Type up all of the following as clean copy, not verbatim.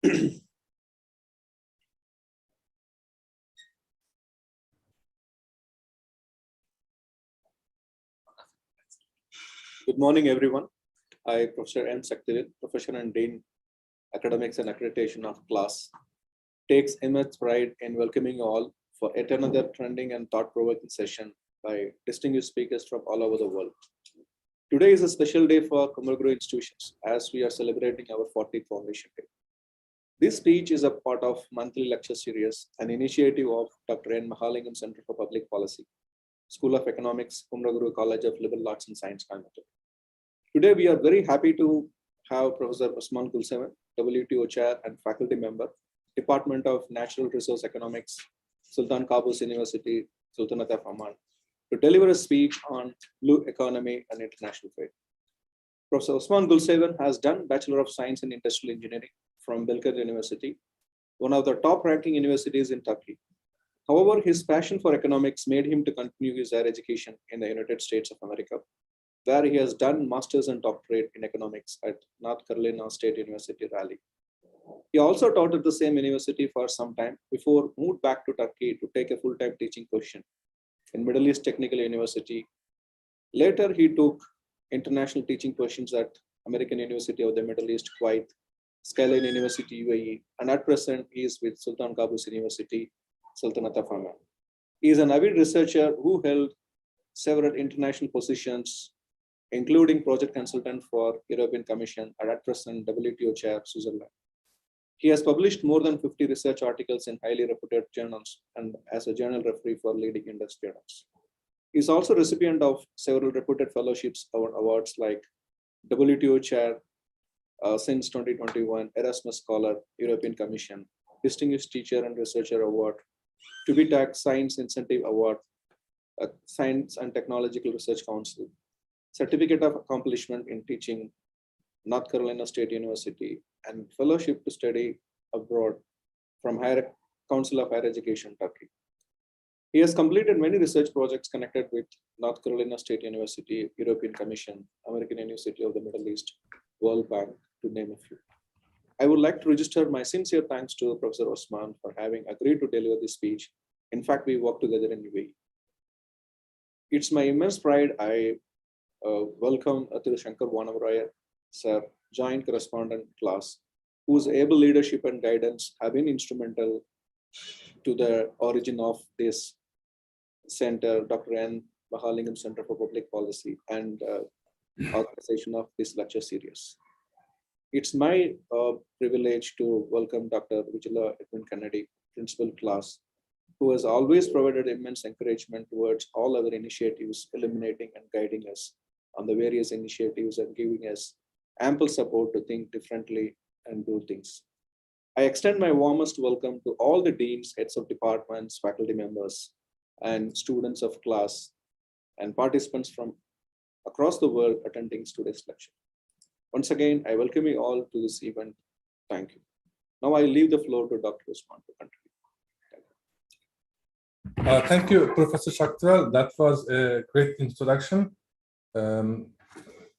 Good morning, everyone. I, Professor N. Saktil, Professor and Dean, Academics and Accreditation of Kclas, takes immense pride in welcoming you all for yet another trending and thought-provoking session by distinguished speakers from all over the world. Today is a special day for Kumaraguru institutions as we are celebrating our 40th Foundation Day. This speech is a part of monthly lecture series, an initiative of Dr. N. Mahalingam Center for Public Policy, School of Economics, Kumaraguru College of Liberal Arts and Science, Coimbatore. Today, we are very happy to have Professor Usman Gulsevan, WTO Chair and Faculty Member, Department of Natural Resource Economics, Sultan Qaboos University, Sultanate of Oman, to deliver a speech on blue economy and international trade. Professor Usman Gulsevan has done Bachelor of Science in Industrial Engineering from Belgrade University, one of the top-ranking universities in Turkey. However, his passion for economics made him to continue his higher education in the United States of America, where he has done master's and doctorate in economics at North Carolina State University, Raleigh. He also taught at the same university for some time before moved back to Turkey to take a full-time teaching position in Middle East Technical University. Later, he took international teaching positions at American University of the Middle East, Kuwait, Skyline University, UAE, and at present, he is with Sultan Qaboos University, Sultanate of Oman. He is an avid researcher who held several international positions, including project consultant for European Commission and at present WTO Chair, Switzerland. He has published more than 50 research articles in highly reputed journals and as a journal referee for leading industry journals. He is also recipient of several reputed fellowships or awards like WTO Chair since 2021, Erasmus Scholar, European Commission, Distinguished Teacher and Researcher Award, TÜBİTAK Science Incentive Award, Science and Technological Research Council, Certificate of Accomplishment in Teaching, North Carolina State University, and Fellowship to Study Abroad from Council of Higher Education, Turkey. He has completed many research projects connected with North Carolina State University, European Commission, American University of the Middle East, World Bank, to name a few. I would like to register my sincere thanks to Professor Usman for having agreed to deliver this speech. In fact, we worked together in UAE. It's my immense pride I welcome Atul Shankar Vanavaraya, Sir, Joint Correspondent Kclas, whose able leadership and guidance have been instrumental to the origin of this center, Dr. N. Mahalingam Center for Public Policy, and organization of this lecture series. It's my privilege to welcome Dr. Vijala Edwin Kennedy, Principal Kclas, who has always provided immense encouragement towards all our initiatives, illuminating and guiding us on the various initiatives and giving us ample support to think differently and do things. I extend my warmest welcome to all the deans, heads of departments, faculty members, and students of Kclas and participants from across the world attending today's lecture. Once again, I welcome you all to this event. Thank you. Now I leave the floor to Dr. Usman to continue. Thank you, Professor Shaktival. That was a great introduction.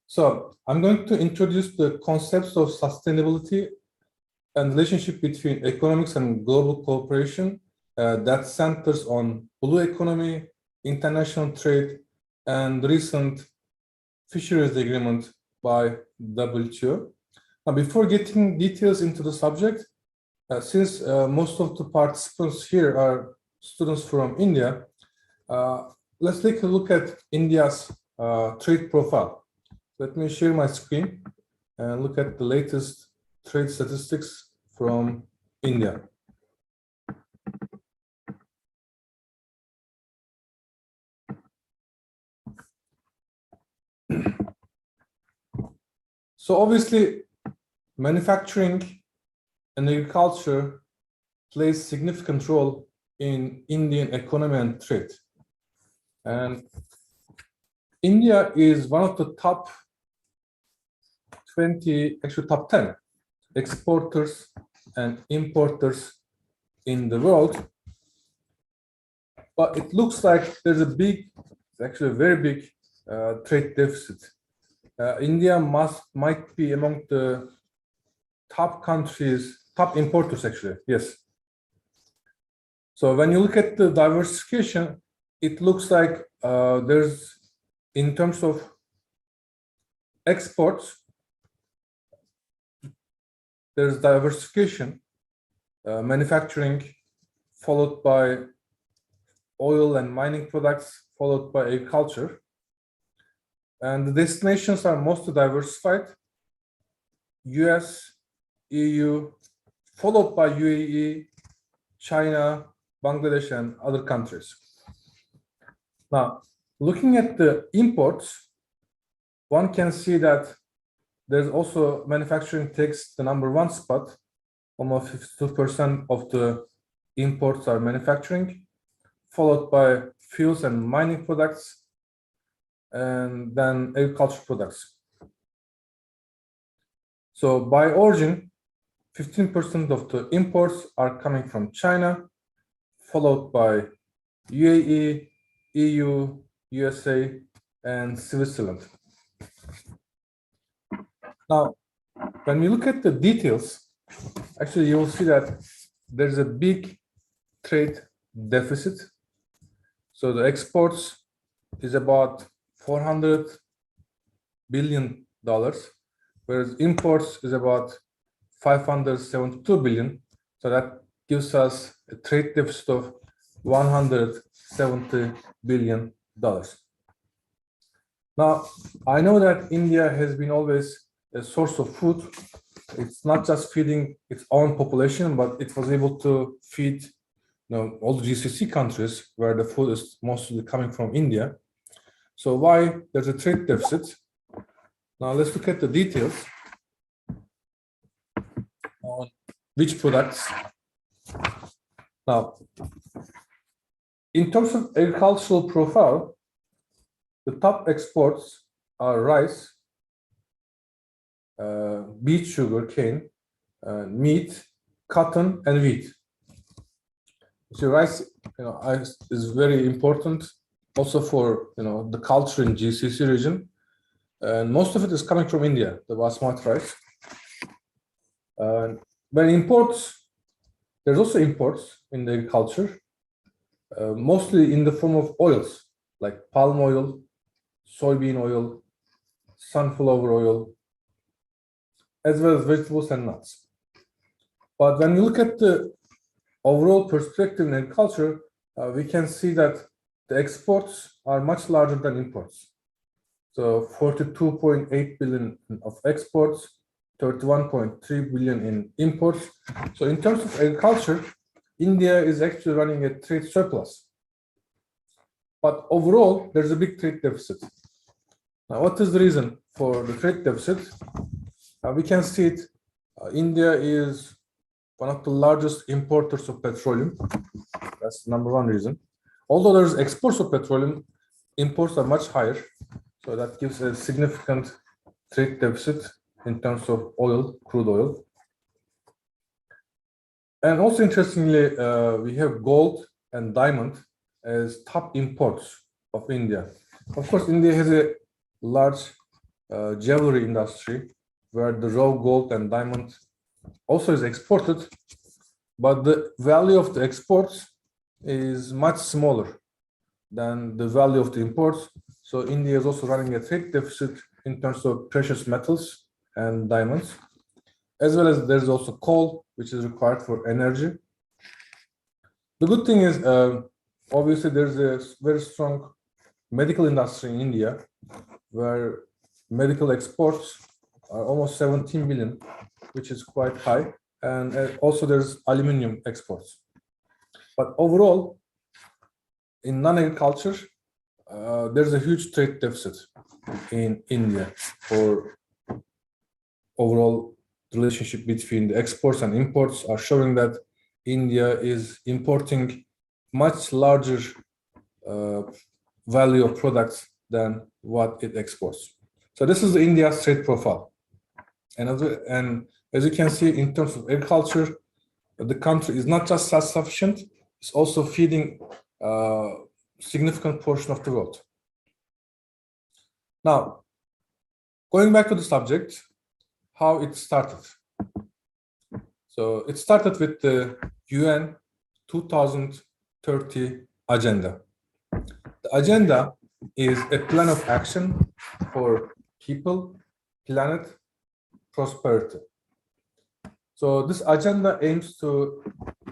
So I'm going to introduce the concepts of sustainability and relationship between economics and global cooperation that centers on blue economy, international trade, and recent Fisheries agreement by WTO. Now, before getting details into the subject, since most of the participants here are students from India, let's take a look at India's trade profile. Let me share my screen and look at the latest trade statistics from India. So obviously, manufacturing and agriculture plays significant role in Indian economy and trade. And India is one of the top 20, actually top 10 exporters and importers in the world. But it looks like there's a big, actually a very big trade deficit. India might be among the top top importers actually, yes. So when you look at the diversification, it looks like there's, in terms of exports, there's diversification, manufacturing, followed by oil and mining products, followed by agriculture. And the destinations are mostly diversified: US, EU, followed by UAE, China, Bangladesh, and other countries. Now, looking at the imports, one can see that there's also manufacturing takes the #1 spot. Almost 52% of the imports are manufacturing, followed by fuels and mining products, and then agriculture products. So by origin, 15% of the imports are coming from China, followed by UAE, EU, USA, and Switzerland. Now, when we look at the details, actually you will see that there's a big trade deficit. So the exports is about $400 billion, whereas imports is about 572 billion. So that gives us a trade deficit of $170 billion. Now, I know that India has been always a source of food. It's not just feeding its own population, but it was able to feed all the GCC countries where the food is mostly coming from India. So why there's a trade deficit? Now let's look at the details on which products. Now, in terms of agricultural profile, the top exports are rice, beet sugar cane, meat, cotton, and wheat. So rice, is very important also for the culture in GCC region, and most of it is coming from India, the basmati rice. When imports, there's also imports in the agriculture, mostly in the form of oils like palm oil, soybean oil, sunflower oil, as well as vegetables and nuts. But when we look at the overall perspective in agriculture, we can see that the exports are much larger than imports. So 42.8 billion of exports, 31.3 billion in imports. So in terms of agriculture, India is actually running a trade surplus. But overall, there's a big trade deficit. Now, what is the reason for the trade deficit? We can see it. India is one of the largest importers of petroleum. That's the #1 reason. Although there's exports of petroleum, imports are much higher. So that gives a significant trade deficit in terms of oil, crude oil. And also interestingly, we have gold and diamond as top imports of India. Of course, India has a large jewelry industry where the raw gold and diamond also is exported, but the value of the exports is much smaller than the value of the imports. So India is also running a trade deficit in terms of precious metals and diamonds, as well as there's also coal, which is required for energy. The good thing is, obviously, there's a very strong medical industry in India, where medical exports are almost 17 billion, which is quite high. And also there's aluminum exports. But overall, in non-agriculture, there's a huge trade deficit in India for overall relationship between the exports and imports are showing that India is importing much larger value of products than what it exports. So this is the India's trade profile. And as you can see, in terms of agriculture, the country is not just self-sufficient, it's also feeding a significant portion of the world. Now, going back to the subject, how it started. So it started with the UN 2030 agenda. The agenda is a plan of action for people, planet, prosperity. So this agenda aims to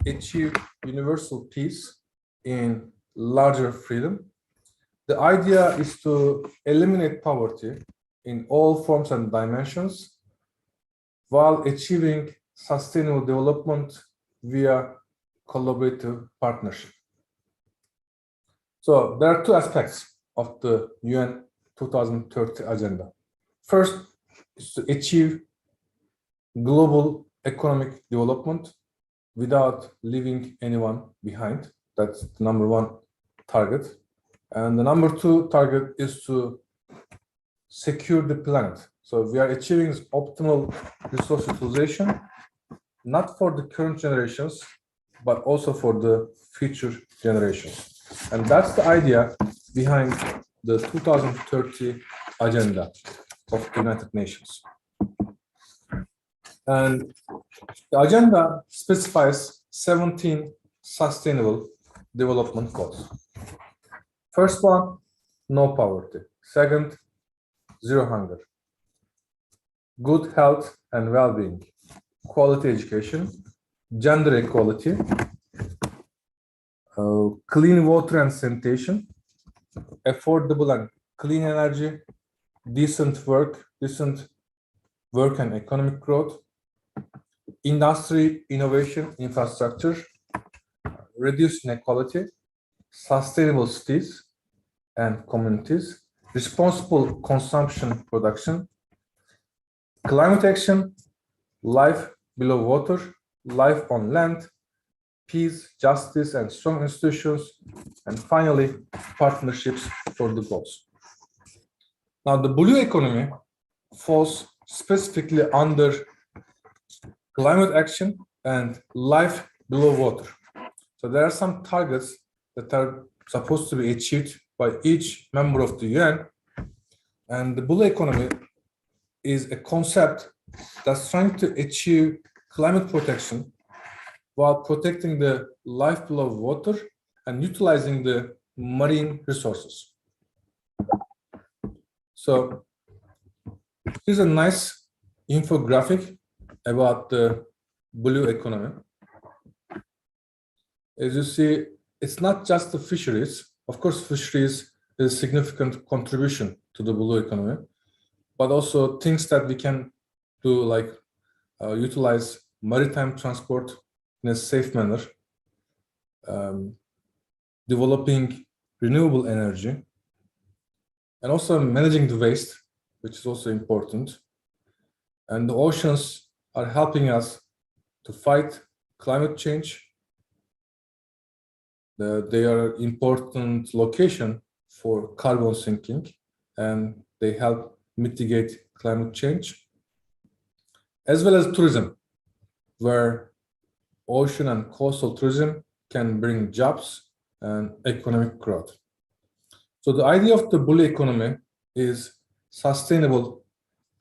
achieve universal peace in larger freedom. The idea is to eliminate poverty in all forms and dimensions while achieving sustainable development via collaborative partnership. So there are two aspects of the UN 2030 agenda. First is to achieve global economic development without leaving anyone behind. That's the number one target. And the number two target is to secure the planet. So we are achieving optimal resource utilization, not for the current generations, but also for the future generations. And that's the idea behind the 2030 agenda of the United Nations. And the agenda specifies 17 sustainable development goals. First one, no poverty. Second, zero hunger. Good health and well-being. Quality education. Gender equality. Clean water and sanitation. Affordable and clean energy. Decent work and economic growth. Industry, innovation, infrastructure. Reduce inequality. Sustainable cities and communities, responsible consumption production, climate action, life below water, life on land, peace, justice, and strong institutions, and finally, partnerships for the goals. Now, the blue economy falls specifically under climate action and life below water. So there are some targets that are supposed to be achieved by each member of the UN. And the blue economy is a concept that's trying to achieve climate protection while protecting the life below water and utilizing the marine resources. So here's a nice infographic about the blue economy. As you see, it's not just the fisheries. Of course, fisheries is a significant contribution to the blue economy, but also things that we can do, like utilize maritime transport in a safe manner, developing renewable energy, and also managing the waste, which is also important. And the oceans are helping us to fight climate change. They are important location for carbon sinking, and they help mitigate climate change, as well as tourism, where ocean and coastal tourism can bring jobs and economic growth. So the idea of the blue economy is sustainable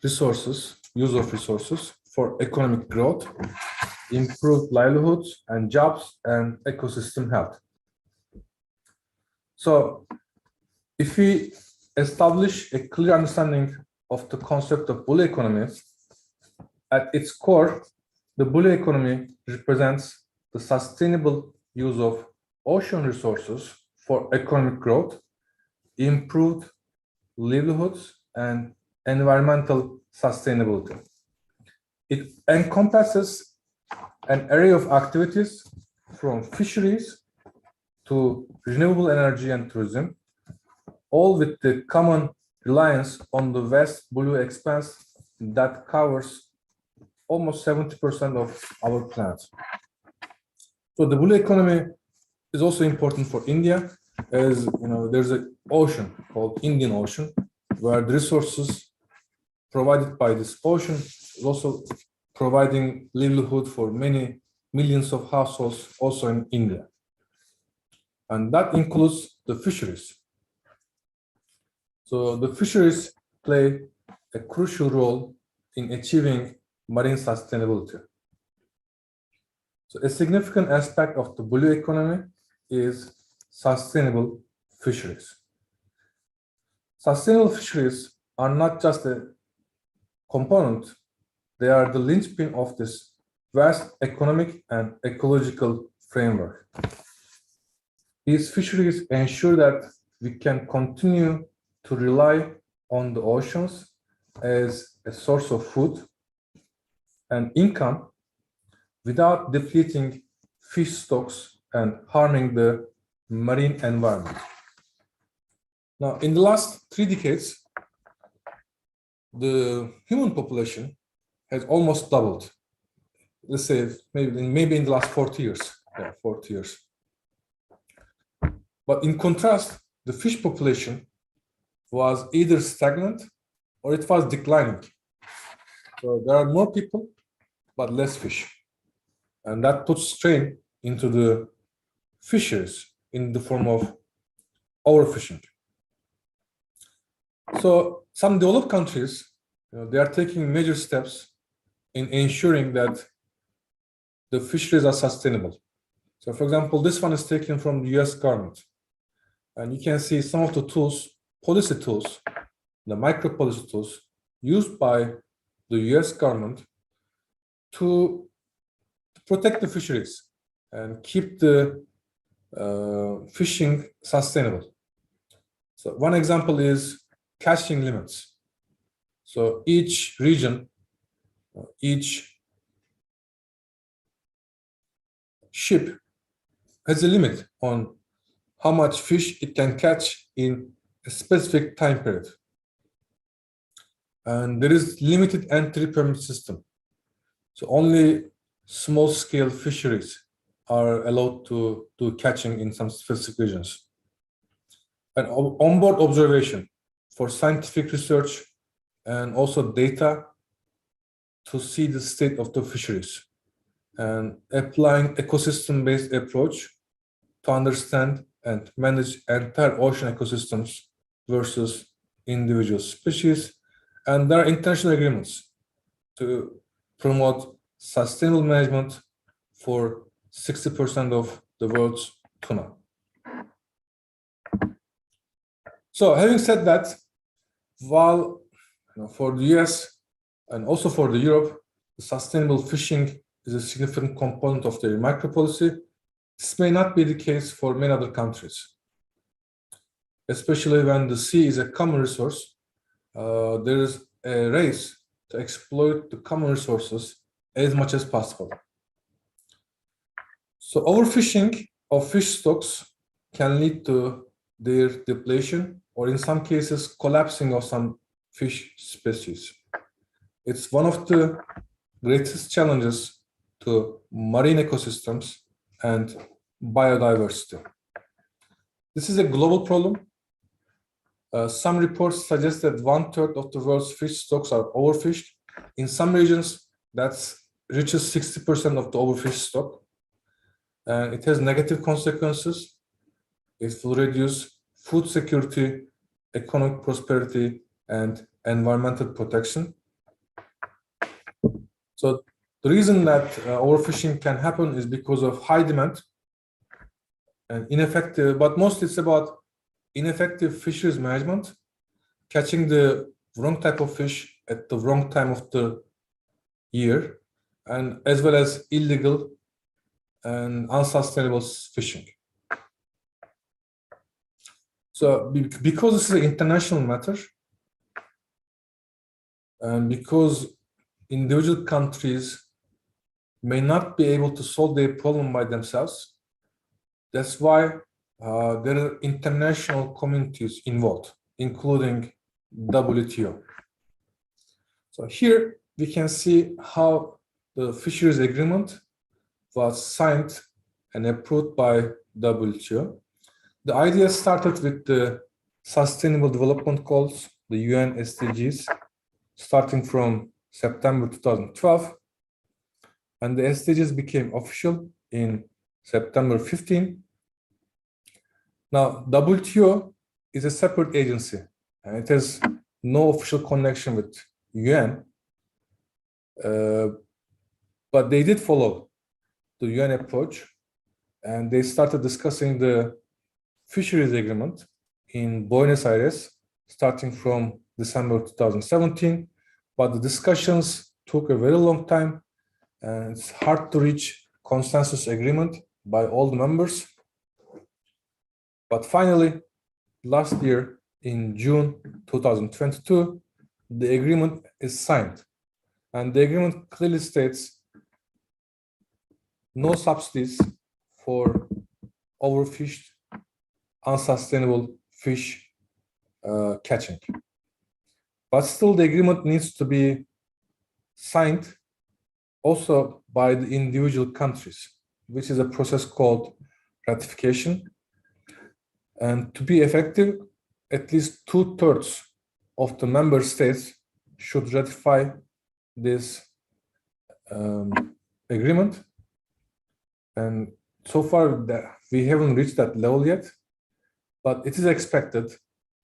resources, use of resources for economic growth, improved livelihoods and jobs, and ecosystem health. So if we establish a clear understanding of the concept of blue economy, at its core, the blue economy represents the sustainable use of ocean resources for economic growth, improved livelihoods, and environmental sustainability. It encompasses an array of activities from fisheries to renewable energy and tourism, all with the common reliance on the vast blue expanse that covers almost 70% of our planet. So the blue economy is also important for India, as you know, there's an ocean called Indian Ocean, where the resources provided by this ocean is also providing livelihood for many millions of households also in India. And that includes the fisheries. So the fisheries play a crucial role in achieving marine sustainability. So a significant aspect of the blue economy is sustainable fisheries. Sustainable fisheries are not just a component, they are the linchpin of this vast economic and ecological framework. These fisheries ensure that we can continue to rely on the oceans as a source of food and income without depleting fish stocks and harming the marine environment. Now, in the last 3 decades, the human population has almost doubled. Let's say maybe in the last 40 years. Yeah, 40 years. But in contrast, the fish population was either stagnant or it was declining. So there are more people, but less fish. And that puts strain into the fisheries in the form of overfishing. So some developed countries, they are taking major steps in ensuring that the fisheries are sustainable. So for example, this one is taken from the US government. And you can see some of the tools, policy tools, the micro policy tools used by the US government to protect the fisheries and keep the fishing sustainable. So one example is catching limits. So each region, each ship has a limit on how much fish it can catch in a specific time period. And there is limited entry permit system. So only small-scale fisheries are allowed to do catching in some specific regions. And onboard observation for scientific research and also data to see the state of the fisheries, and applying ecosystem-based approach to understand and manage entire ocean ecosystems versus individual species. And there are international agreements to promote sustainable management for 60% of the world's tuna. So having said that, while for the US and also for the Europe, the sustainable fishing is a significant component of their micro policy, this may not be the case for many other countries. Especially when the sea is a common resource, there is a race to exploit the common resources as much as possible. So overfishing of fish stocks can lead to their depletion or in some cases collapsing of some fish species. It's one of the greatest challenges to marine ecosystems and biodiversity. This is a global problem. Some reports suggest that 1/3 of the world's fish stocks are overfished. In some regions, that reaches 60% of the overfished stock. And it has negative consequences. It will reduce food security, economic prosperity, and environmental protection. So the reason that overfishing can happen is because of high demand and ineffective, but mostly it's about ineffective fisheries management, catching the wrong type of fish at the wrong time of the year, and as well as illegal and unsustainable fishing. So because this is an international matter, and because individual countries may not be able to solve their problem by themselves, that's why there are international communities involved, including WTO. So here we can see how the fisheries agreement was signed and approved by WTO. The idea started with the Sustainable Development Goals, the UN SDGs, starting from September 2012, and the SDGs became official in September 15. Now, WTO is a separate agency, and it has no official connection with UN, but they did follow the UN approach, and they started discussing the Fisheries Agreement in Buenos Aires, starting from December 2017. But the discussions took a very long time, and it's hard to reach consensus agreement by all the members. But finally, last year in June 2022, the agreement is signed. And the agreement clearly states no subsidies for overfished, unsustainable fish catching. But still, the agreement needs to be signed also by the individual countries, which is a process called ratification. And to be effective, at least 2/3 of the member states should ratify this agreement. And so far, we haven't reached that level yet, but it is expected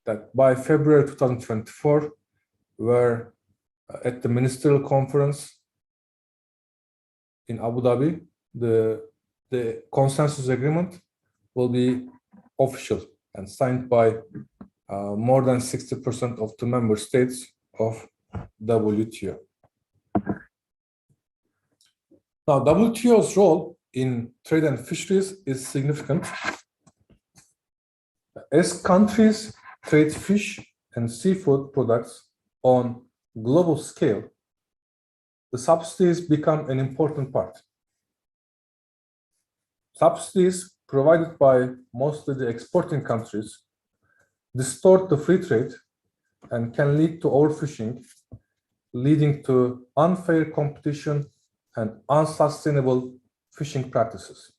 that by February 2024, where at the ministerial conference in Abu Dhabi, the consensus agreement will be official and signed by more than 60% of the member states of WTO. Now, WTO's role in trade and fisheries is significant. As countries trade fish and seafood products on global scale, the subsidies become an important part. Subsidies provided by mostly the exporting countries distort the free trade and can lead to overfishing, leading to unfair competition and unsustainable fishing practices.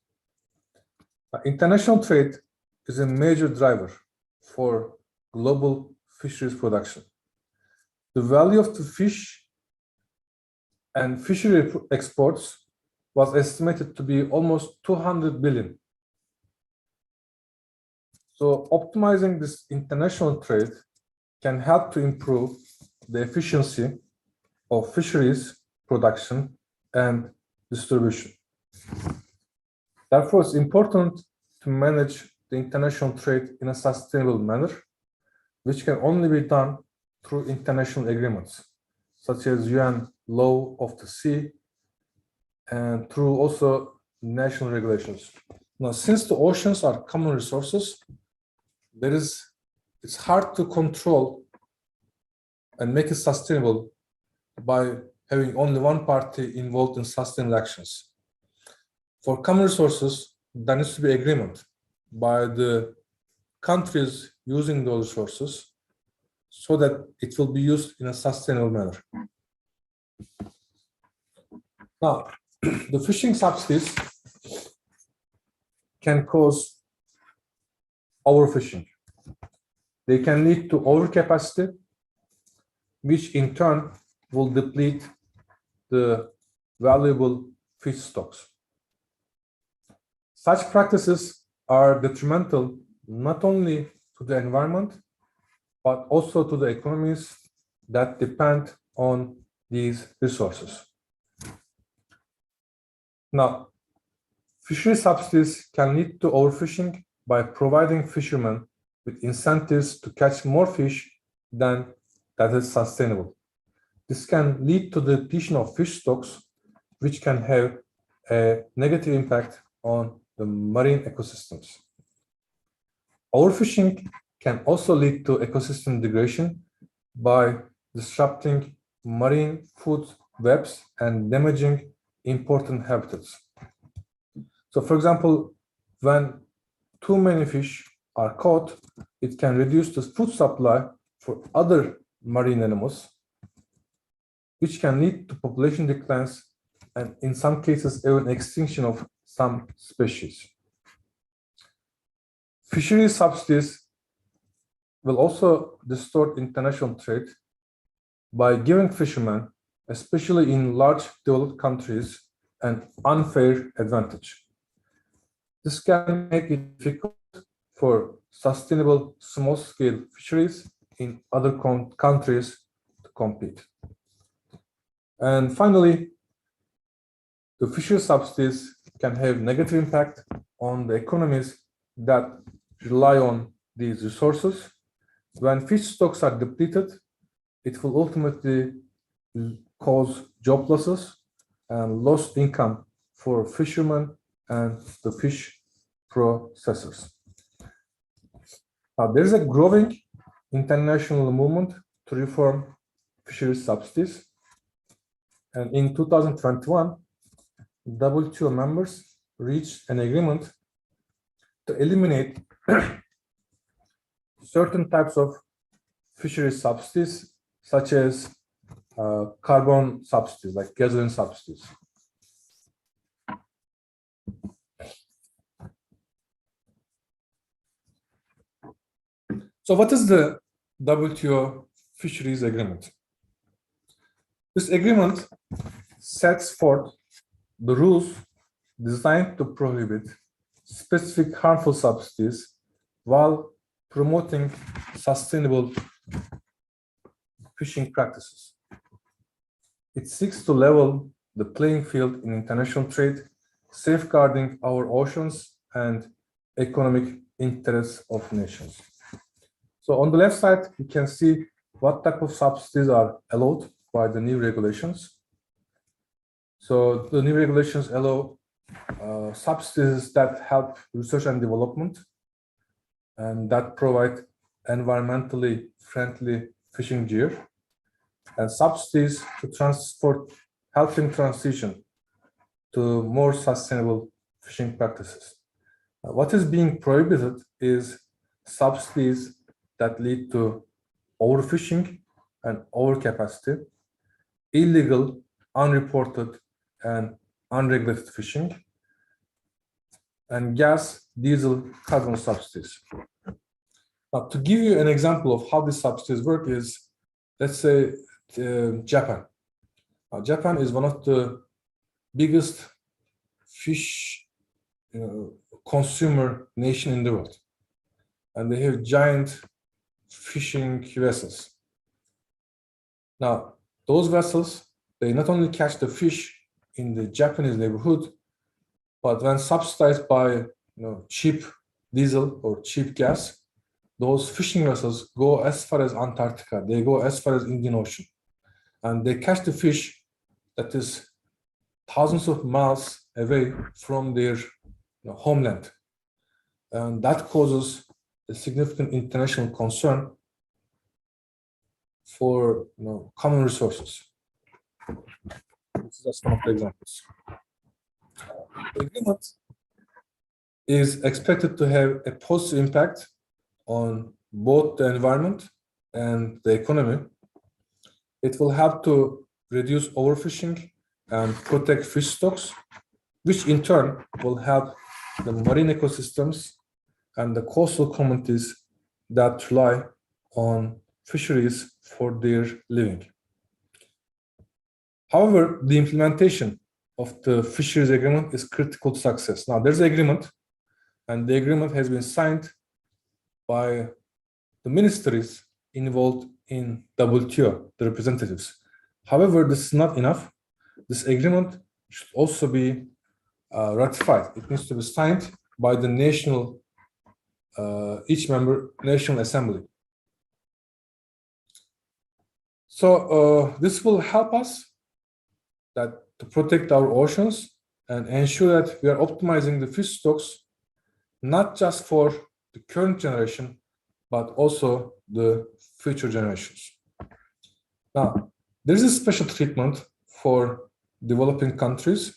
International trade is a major driver for global fisheries production. The value of the fish and fishery exports was estimated to be almost 200 billion. So optimizing this international trade can help to improve the efficiency of fisheries production and distribution. Therefore, it's important to manage the international trade in a sustainable manner, which can only be done through international agreements, such as UN Law of the Sea, and through also national regulations. Now, since the oceans are common resources, it's hard to control and make it sustainable by having only one party involved in sustainable actions. For common resources, there needs to be agreement by the countries using those resources so that it will be used in a sustainable manner. Now, the fishing subsidies can cause overfishing. They can lead to overcapacity, which in turn will deplete the valuable fish stocks. Such practices are detrimental not only to the environment, but also to the economies that depend on these resources. Now, fishery subsidies can lead to overfishing by providing fishermen with incentives to catch more fish than that is sustainable. This can lead to the depletion of fish stocks, which can have a negative impact on the marine ecosystems. Overfishing can also lead to ecosystem degradation by disrupting marine food webs and damaging important habitats. So, for example, when too many fish are caught, it can reduce the food supply for other marine animals, which can lead to population declines and in some cases even extinction of some species. Fisheries subsidies will also distort international trade by giving fishermen, especially in large developed countries, an unfair advantage. This can make it difficult for sustainable small-scale fisheries in other countries to compete. And finally, the fishery subsidies can have negative impact on the economies that rely on these resources. When fish stocks are depleted, it will ultimately cause job losses and lost income for fishermen and the fish processors. There is a growing international movement to reform fisheries subsidies. And in 2021, WTO members reached an agreement to eliminate certain types of fisheries subsidies, such as carbon subsidies, like gasoline subsidies. So what is the WTO Fisheries Agreement? This agreement sets forth the rules designed to prohibit specific harmful subsidies while promoting sustainable fishing practices. It seeks to level the playing field in international trade, safeguarding our oceans and economic interests of nations. So on the left side, you can see what type of subsidies are allowed by the new regulations. So the new regulations allow subsidies that help research and development and that provide environmentally friendly fishing gear, and subsidies to transport, helping transition to more sustainable fishing practices. What is being prohibited is subsidies that lead to overfishing and overcapacity, illegal, unreported, and unregulated fishing, and gas, diesel, carbon subsidies. Now, to give you an example of how these subsidies work is, let's say, Japan. Japan is one of the biggest fish consumer nation in the world, and they have giant fishing vessels. Now, those vessels, they not only catch the fish in the Japanese neighborhood, but when subsidized by cheap diesel or cheap gas, those fishing vessels go as far as Antarctica, they go as far as Indian Ocean, and they catch the fish that is thousands of miles away from their homeland. And that causes a significant international concern for common resources. This is just one of the examples. The agreement is expected to have a positive impact on both the environment and the economy. It will help to reduce overfishing and protect fish stocks, which in turn will help the marine ecosystems and the coastal communities that rely on fisheries for their living. However, the implementation of the fisheries agreement is critical to success. Now, there's an agreement, and the agreement has been signed by the ministries involved in WTO, the representatives. However, this is not enough. This agreement should also be ratified. It needs to be signed by the national, each member national assembly. So this will help us to protect our oceans and ensure that we are optimizing the fish stocks, not just for the current generation, but also the future generations. Now, there is a special treatment for developing countries.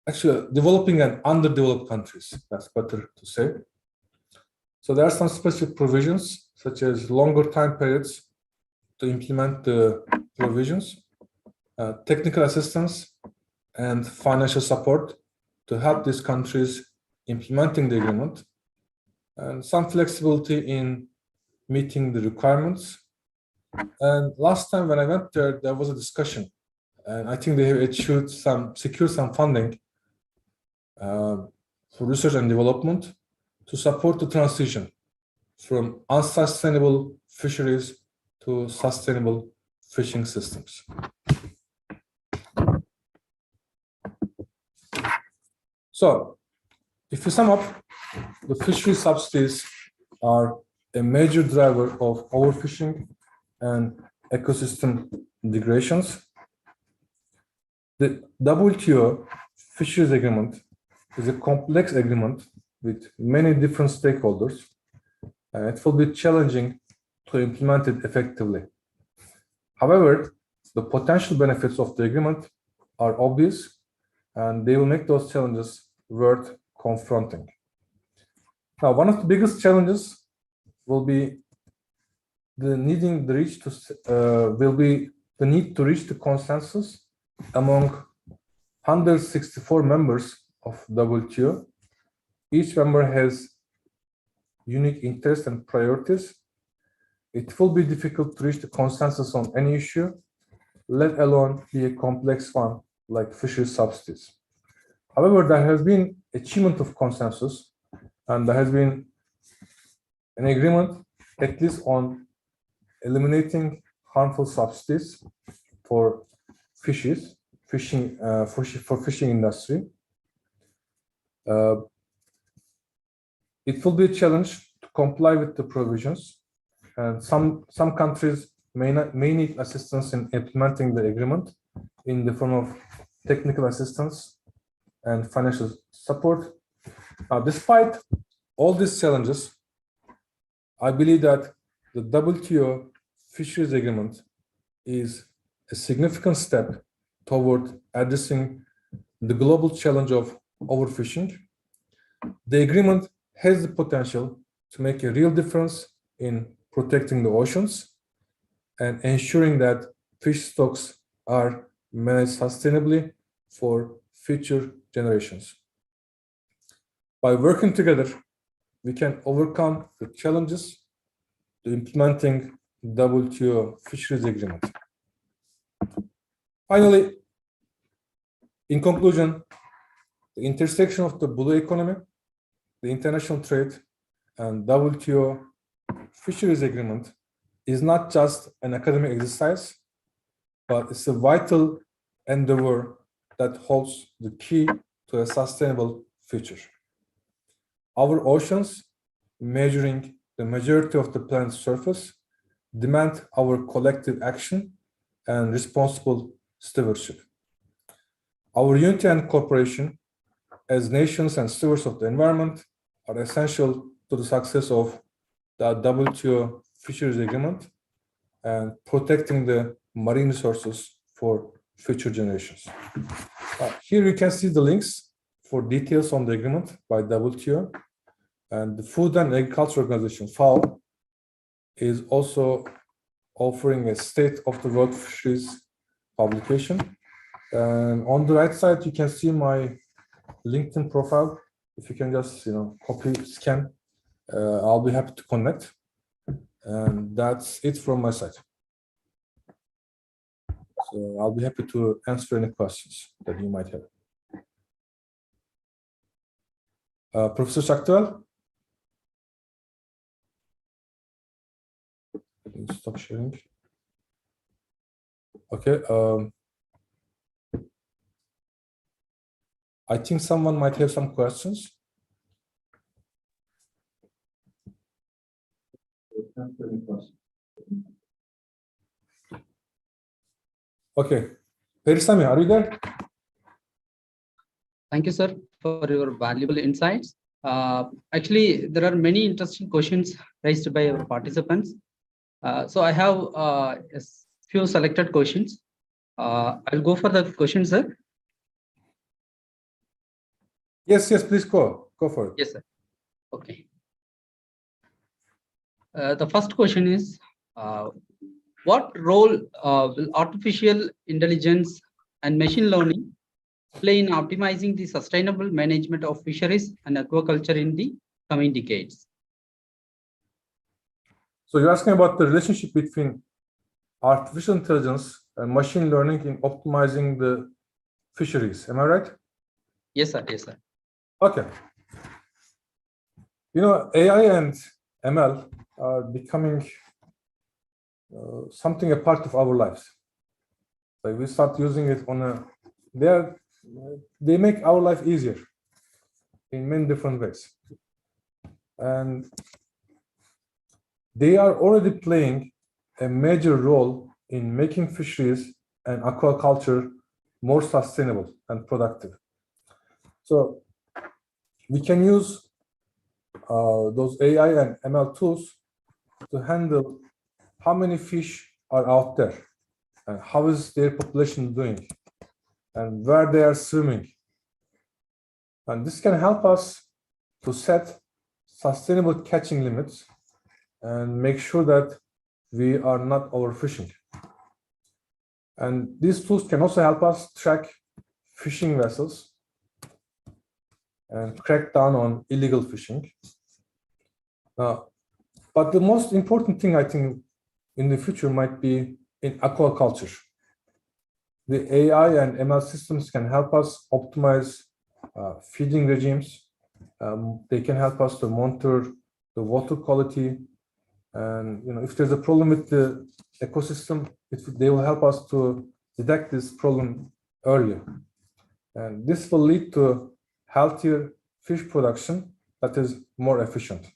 Actually, developing and underdeveloped countries, that's better to say. So there are some specific provisions, such as longer time periods to implement the provisions, technical assistance, and financial support to help these countries implementing the agreement, and some flexibility in meeting the requirements. And last time when I went there, there was a discussion, and I think they have secured some funding for research and development to support the transition from unsustainable fisheries to sustainable fishing systems. So, if you sum up, the fishery subsidies are a major driver of overfishing and ecosystem degradations. The WTO Fisheries Agreement is a complex agreement with many different stakeholders, and it will be challenging to implement it effectively. However, the potential benefits of the agreement are obvious, and they will make those challenges worth confronting. Now, one of the biggest challenges will be the need to reach the consensus among 164 members of WTO. Each member has unique interests and priorities. It will be difficult to reach the consensus on any issue, let alone be a complex one like fisheries subsidies. However, there has been achievement of consensus, and there has been an agreement, at least on eliminating harmful subsidies for fishing industry. It will be a challenge to comply with the provisions, and some countries may need assistance in implementing the agreement in the form of technical assistance and financial support. Despite all these challenges, I believe that the WTO Fisheries Agreement is a significant step toward addressing the global challenge of overfishing. The agreement has the potential to make a real difference in protecting the oceans and ensuring that fish stocks are managed sustainably for future generations. By working together, we can overcome the challenges to implementing WTO Fisheries Agreement. Finally, in conclusion, the intersection of the blue economy, the international trade, and WTO Fisheries Agreement is not just an academic exercise, but it's a vital endeavor that holds the key to a sustainable future. Our oceans, measuring the majority of the planet's surface, demand our collective action and responsible stewardship. Our unity and cooperation as nations and stewards of the environment are essential to the success of the WTO Fisheries Agreement and protecting the marine resources for future generations. Here you can see the links for details on the agreement by WTO, and the Food and Agriculture Organization, FAO, is also offering a state-of-the-world fisheries publication. And on the right side, you can see my LinkedIn profile. If you can just copy, scan, I'll be happy to connect. And that's it from my side. So I'll be happy to answer any questions that you might have. Professor Kclas? Stop sharing. Okay. I think someone might have some questions. Okay. Perisami, are you there? Thank you, sir, for your valuable insights. Actually, there are many interesting questions raised by our participants. So I have a few selected questions. I'll go for the questions, sir. Yes, please go for it. Yes, sir. Okay. The first question is, what role will artificial intelligence and machine learning play in optimizing the sustainable management of fisheries and aquaculture in the coming decades? So you're asking about the relationship between artificial intelligence and machine learning in optimizing the fisheries. Am I right? Yes, sir. Yes, sir. Okay. AI and ML are becoming something a part of our lives. Like we start using it on they make our life easier. in many different ways. And they are already playing a major role in making fisheries and aquaculture more sustainable and productive. So we can use those AI and ML tools to handle how many fish are out there and how is their population doing and where they are swimming. And this can help us to set sustainable catching limits and make sure that we are not overfishing. And these tools can also help us track fishing vessels and crack down on illegal fishing. But the most important thing, I think, in the future might be in aquaculture. The AI and ML systems can help us optimize feeding regimes. They can help us to monitor the water quality. And if there's a problem with the ecosystem, they will help us to detect this problem earlier. And this will lead to healthier fish production that is more efficient.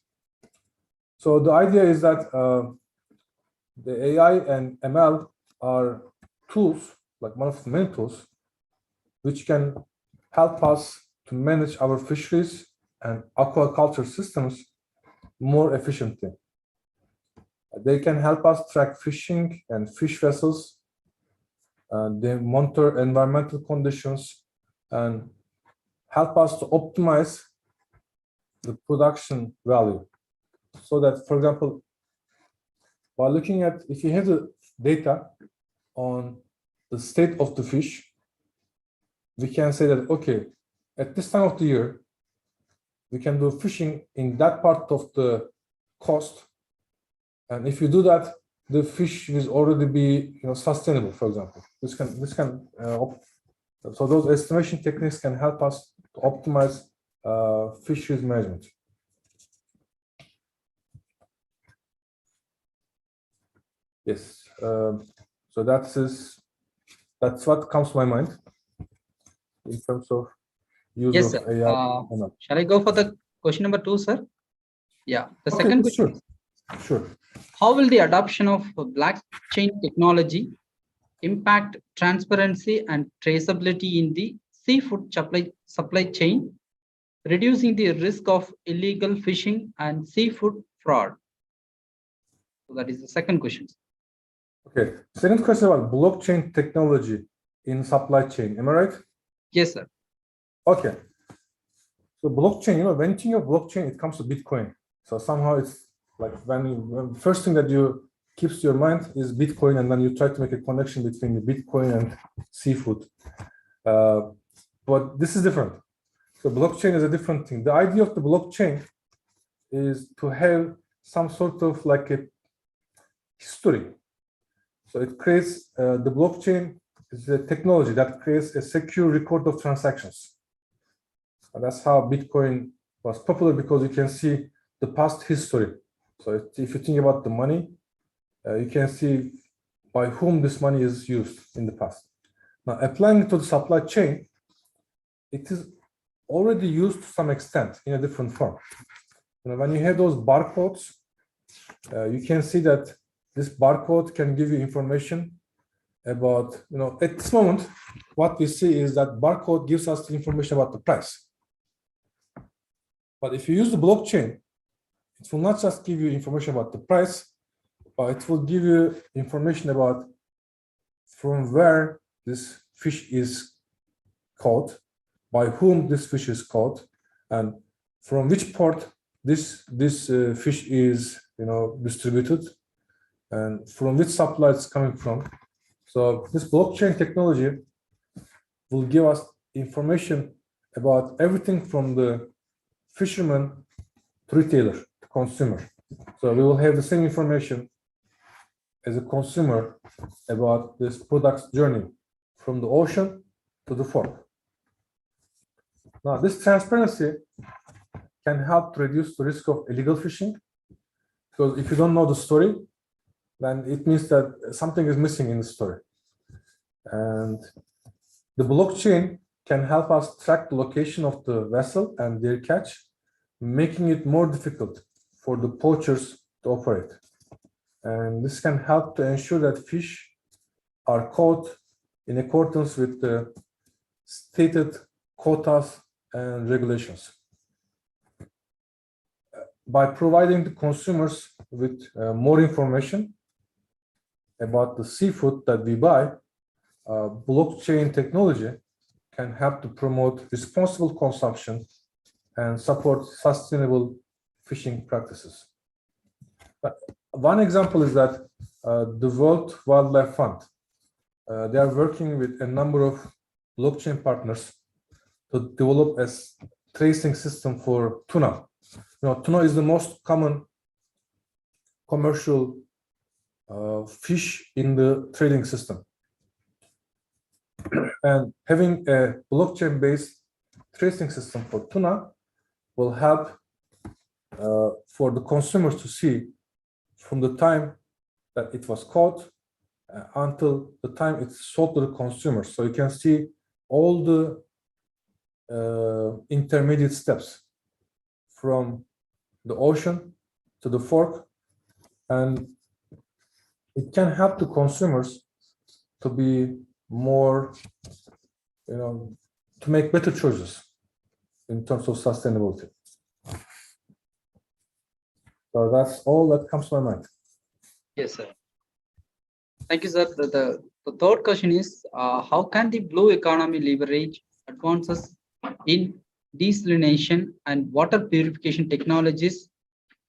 So the idea is that the AI and ML are tools, like one of the many tools, which can help us to manage our fisheries and aquaculture systems more efficiently. They can help us track fishing and fish vessels. They monitor environmental conditions and help us to optimize the production value. So that, for example, by looking at, if you have the data on the state of the fish, we can say that, okay, at this time of the year, we can do fishing in that part of the coast. And if you do that, the fish will already be sustainable, for example. So those estimation techniques can help us to optimize fisheries management. Yes, so that's what comes to my mind in terms of use Yes, of sir. AI. Shall I go for the question number 2, sir? Yeah. The Okay, second question. Sure. How will the adoption of blockchain technology impact transparency and traceability in the seafood supply chain, reducing the risk of illegal fishing and seafood fraud? So that is the second question. Okay. Second question about blockchain technology in supply chain. Am I right? Yes, sir. Okay. So blockchain, when you think of blockchain, it comes to Bitcoin. So somehow it's like when first thing that you keeps to your mind is Bitcoin, and then you try to make a connection between the Bitcoin and seafood. But this is different. So blockchain is a different thing. The idea of the blockchain is to have some sort of like a history. So it creates the blockchain is a technology that creates a secure record of transactions. And that's how Bitcoin was popular, because you can see the past history. So if you think about the money, you can see by whom this money is used in the past. Now, applying it to the supply chain, it is already used to some extent in a different form. When you have those barcodes, you can see that this barcode can give you information about, at this moment, what we see is that barcode gives us the information about the price. But if you use the blockchain, it will not just give you information about the price, but it will give you information about from where this fish is caught, by whom this fish is caught, and from which port this fish is distributed, and from which supply it's coming from. So this blockchain technology will give us information about everything from the fisherman to retailer to consumer. So we will have the same information as a consumer about this product's journey from the ocean to the fork. Now, this transparency can help to reduce the risk of illegal fishing, because if you don't know the story, then it means that something is missing in the story. And the blockchain can help us track the location of the vessel and their catch, making it more difficult for the poachers to operate. And this can help to ensure that fish are caught in accordance with the stated quotas and regulations. By providing the consumers with more information about the seafood that we buy, blockchain technology can help to promote responsible consumption and support sustainable fishing practices. One example is that the World Wildlife Fund, they are working with a number of blockchain partners to develop a tracing system for tuna. Tuna is the most common commercial fish in the trading system. And having a blockchain-based tracing system for tuna will help for the consumers to see from the time that it was caught until the time it's sold to the consumer. So you can see all the intermediate steps from the ocean to the fork, and it can help the consumers to be more, to make better choices in terms of sustainability. So that's all that comes to my mind. Yes, sir. Thank you, sir. The third question is, how can the blue economy leverage advances in desalination and water purification technologies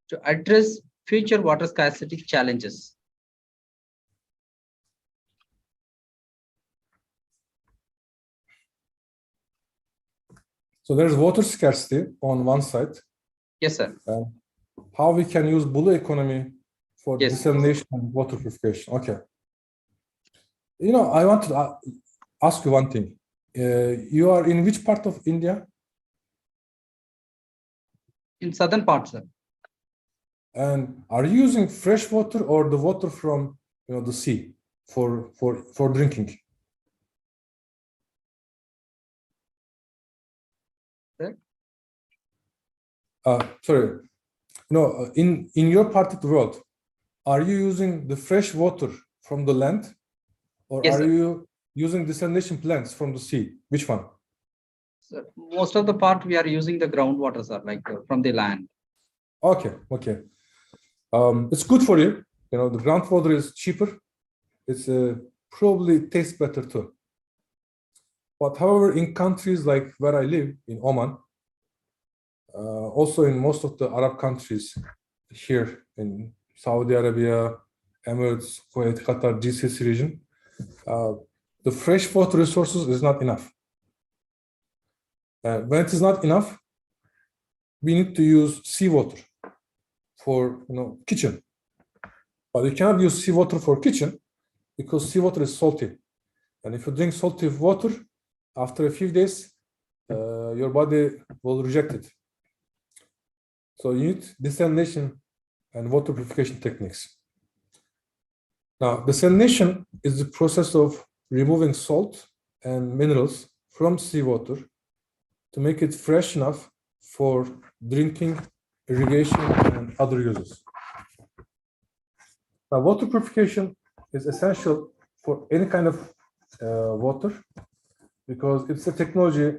to address future water scarcity challenges? So there's water scarcity on one side. Yes, sir. How we can use blue economy for Yes. desalination and water purification. Okay. I want to ask you one thing. You are in which part of India? In southern part, sir. And are you using fresh water or the water from the sea for drinking? Sir? Sorry. No, in your part of the world, are you using the fresh water from the land, or Yes, are sir. you using desalination plants from the sea? Which one? Sir, most of the part we are using the groundwater, sir, like from the land. Okay. It's good for you. The groundwater is cheaper. It's probably tastes better too. But however, in countries like where I live, in Oman, also in most of the Arab countries here in Saudi Arabia, Emirates, Kuwait, Qatar, GCC region, the fresh water resources is not enough. When it is not enough, we need to use seawater for kitchen. But you cannot use seawater for kitchen because seawater is salty. And if you drink salty water, after a few days, your body will reject it. So you need desalination and water purification techniques. Now, desalination is the process of removing salt and minerals from seawater to make it fresh enough for drinking, irrigation, and other uses. Now, water purification is essential for any kind of water because it's a technology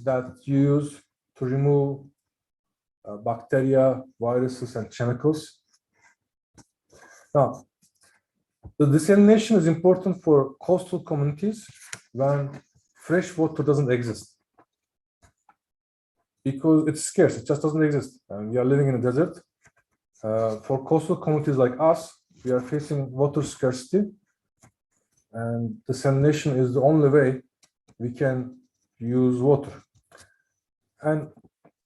that you use to remove bacteria, viruses, and chemicals. Now, the desalination is important for coastal communities when fresh water doesn't exist because it's scarce, it just doesn't exist. And we are living in a desert. For coastal communities like us, we are facing water scarcity, and desalination is the only way we can use water. And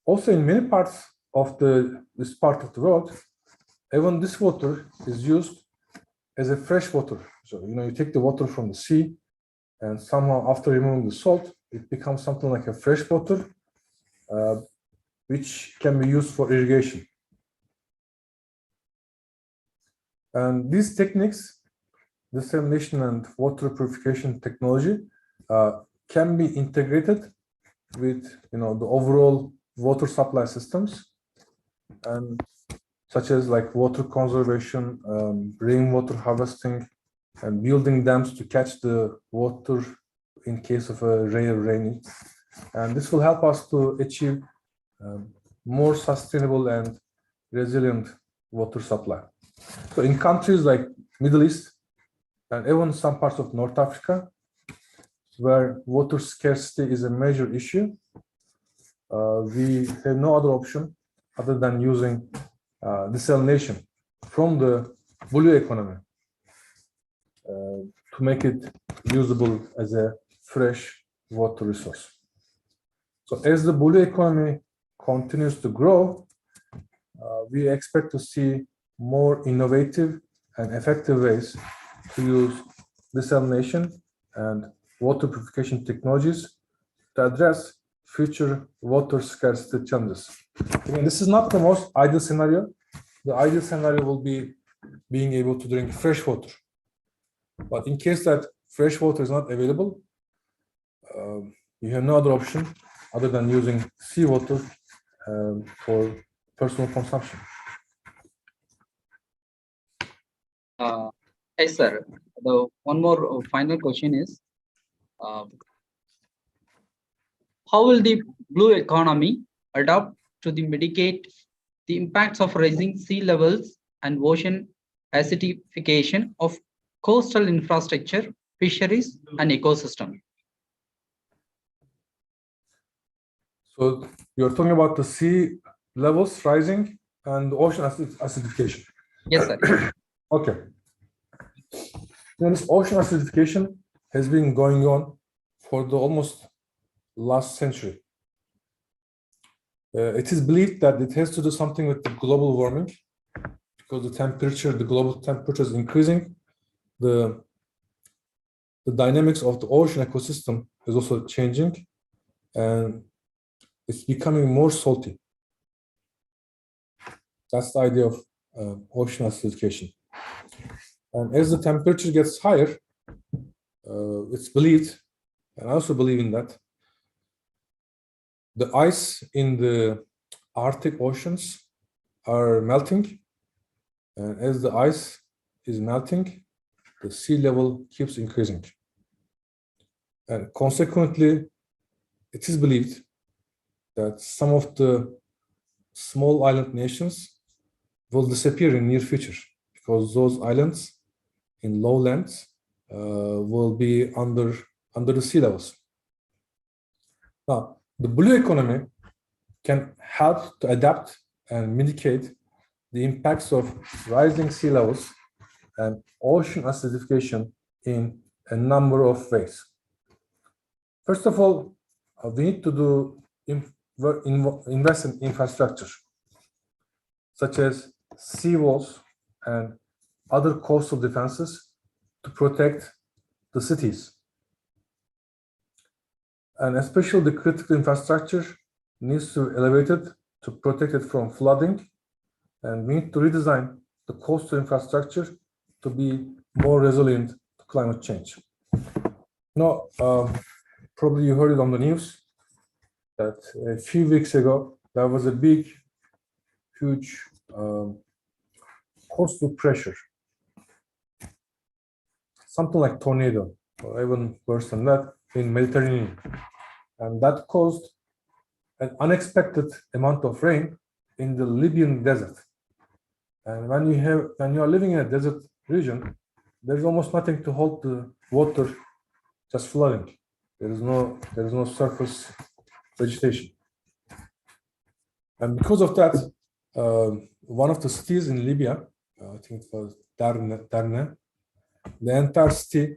also in many parts of this part of the world, even this water is used as a fresh water. So, you take the water from the sea, and somehow after removing the salt, it becomes something like a fresh water, which can be used for irrigation. And these techniques, desalination and water purification technology, can be integrated with the overall water supply systems, and such as like water conservation, rainwater harvesting, and building dams to catch the water in case of a rare rain. And this will help us to achieve more sustainable and resilient water supply. So in countries like Middle East and even some parts of North Africa, where water scarcity is a major issue, we have no other option other than using desalination from the blue economy to make it usable as a fresh water resource. So as the blue economy continues to grow, we expect to see more innovative and effective ways to use desalination and water purification technologies to address future water scarcity challenges. Again, this is not the most ideal scenario. The ideal scenario will be being able to drink fresh water. But in case that fresh water is not available, you have no other option other than using seawater for personal consumption. Yes, sir. The one more final question is, how will the blue economy adapt to mitigate the impacts of rising sea levels and ocean acidification of coastal infrastructure, fisheries, and ecosystem? So you're talking about the sea levels rising and the ocean acidification. Yes, sir. Okay. This ocean acidification has been going on for the almost last century. It is believed that it has to do something with the global warming, because the global temperature is increasing. The dynamics of the ocean ecosystem is also changing, and it's becoming more salty. That's the idea of ocean acidification. And as the temperature gets higher, it's believed, and I also believe in that, the ice in the Arctic oceans are melting. And as the ice is melting, the sea level keeps increasing. And consequently, it is believed that some of the small island nations will disappear in near future, because those islands in lowlands will be under the sea levels. Now, the blue economy can help to adapt and mitigate the impacts of rising sea levels and ocean acidification in a number of ways. First of all, we need to invest in infrastructure, such as seawalls and other coastal defenses to protect the cities. And especially the critical infrastructure needs to be elevated to protect it from flooding, and we need to redesign the coastal infrastructure to be more resilient to climate change. Now, probably you heard it on the news that a few weeks ago, there was a huge coastal pressure, something like tornado, or even worse than that, in Mediterranean. And that caused an unexpected amount of rain in the Libyan desert. And when you are living in a desert region, there's almost nothing to hold the water just flooding. There is no surface vegetation. And because of that, one of the cities in Libya, I think it was Darna, the entire city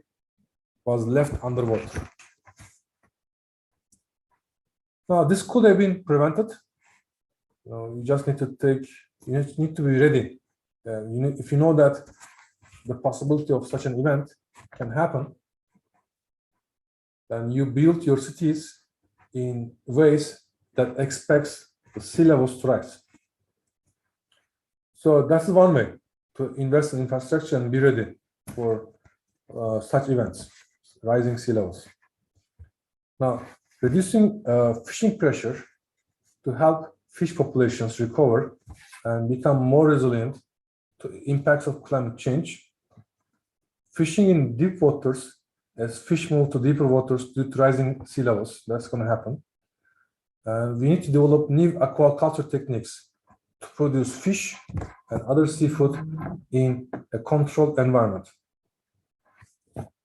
was left underwater. Now, this could have been prevented. You just need to be ready. If you know that the possibility of such an event can happen, then you build your cities in ways that expects the sea levels to rise. So that's one way to invest in infrastructure and be ready for such events, rising sea levels. Now, reducing fishing pressure to help fish populations recover and become more resilient to impacts of climate change. Fishing in deep waters, as fish move to deeper waters due to rising sea levels, that's going to happen. We need to develop new aquaculture techniques to produce fish and other seafood in a controlled environment.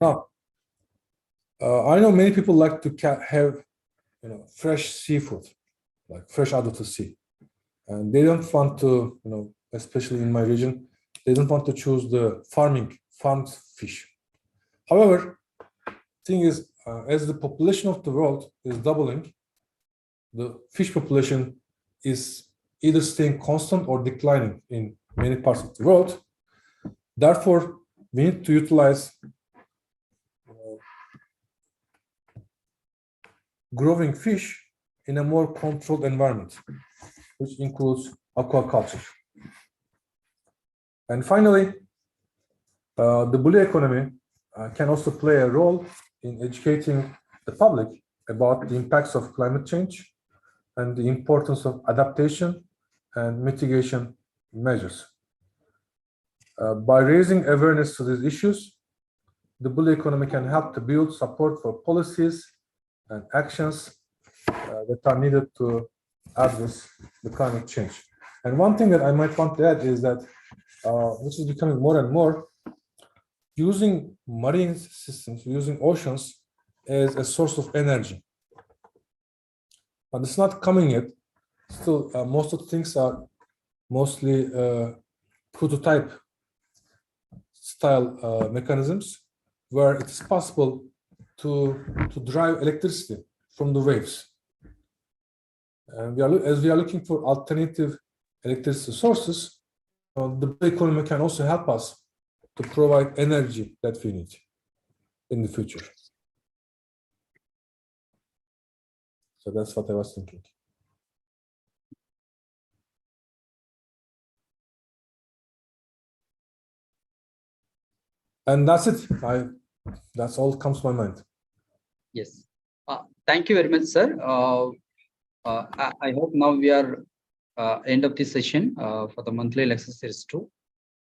Now, I know many people like to have, fresh seafood, like fresh out of the sea, and they don't want to, especially in my region, they don't want to choose the farmed fish. However, thing is, as the population of the world is doubling, the fish population is either staying constant or declining in many parts of the world. Therefore, we need to utilize growing fish in a more controlled environment, which includes aquaculture. And finally, the blue economy can also play a role in educating the public about the impacts of climate change and the importance of adaptation and mitigation measures. By raising awareness to these issues, the blue economy can help to build support for policies and actions that are needed to address the climate change. And one thing that I might want to add is that this is becoming more and more, using marine systems, using oceans as a source of energy. But it's not coming yet. Still, most of the things are mostly prototype style mechanisms where it is possible to drive electricity from the waves. And as we are looking for alternative electricity sources, the blue economy can also help us to provide energy that we need in the future. So that's what I was thinking. And that's it. That's all comes to my mind. Yes. Thank you very much, sir. I hope now we are end of this session for the monthly lecture series 2.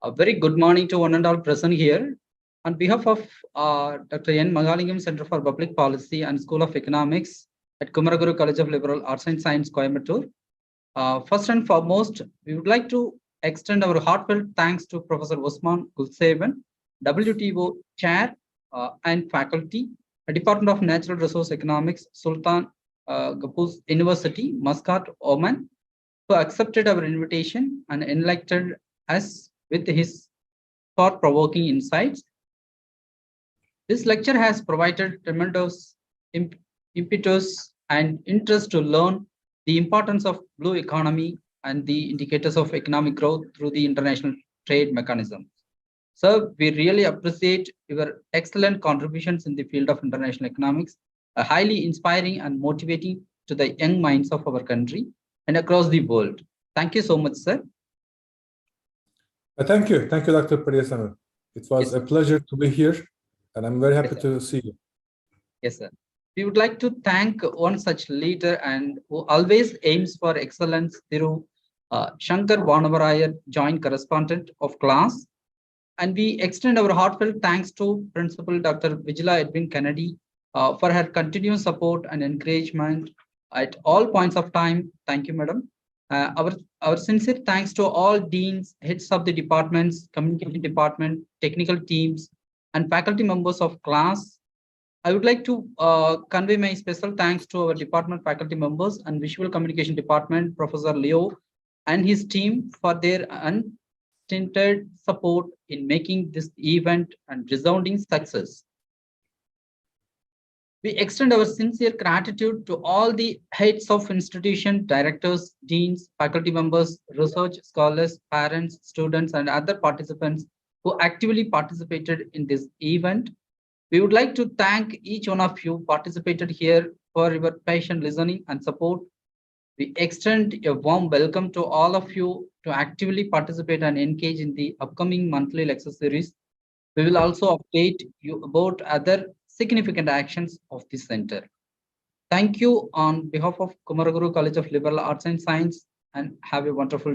A very good morning to one and all present here. On behalf of Dr. N. Magalingam Center for Public Policy and School of Economics at Kumaraguru College of Liberal Arts and Science, Coimbatore. First and foremost, we would like to extend our heartfelt thanks to Professor Osman Gulsevan, WTO Chair and Faculty, Department of Natural Resource Economics, Sultan Qaboos University, Muscat, Oman, who accepted our invitation and enlightened us with his thought-provoking insights. This lecture has provided tremendous impetus and interest to learn the importance of blue economy and the indicators of economic growth through the international trade mechanism. Sir, we really appreciate your excellent contributions in the field of international economics, highly inspiring and motivating to the young minds of our country and across the world. Thank you so much, sir. Thank you, Dr. Priyasana. It was a pleasure to be here, and I'm very happy to see you. Yes, sir. We would like to thank one such leader and who always aims for excellence through Shankar Vanavarayar, Joint Correspondent of Kclas. And we extend our heartfelt thanks to Principal Dr. Vijala Edwin Kennedy for her continuous support and encouragement at all points of time. Thank you, madam. Our sincere thanks to all deans, heads of the departments, communication department, technical teams, and faculty members of Kclas. I would like to convey my special thanks to our department faculty members and visual communication department, Professor Leo and his team for their unstinted support in making this event and resounding success. We extend our sincere gratitude to all the heads of institution, directors, deans, faculty members, research scholars, parents, students, and other participants who actively participated in this event. We would like to thank each one of you participated here for your patient listening and support. We extend a warm welcome to all of you to actively participate and engage in the upcoming monthly lecture series. We will also update you about other significant actions of the center. Thank you on behalf of Kumaraguru College of Liberal Arts and Science, and have a wonderful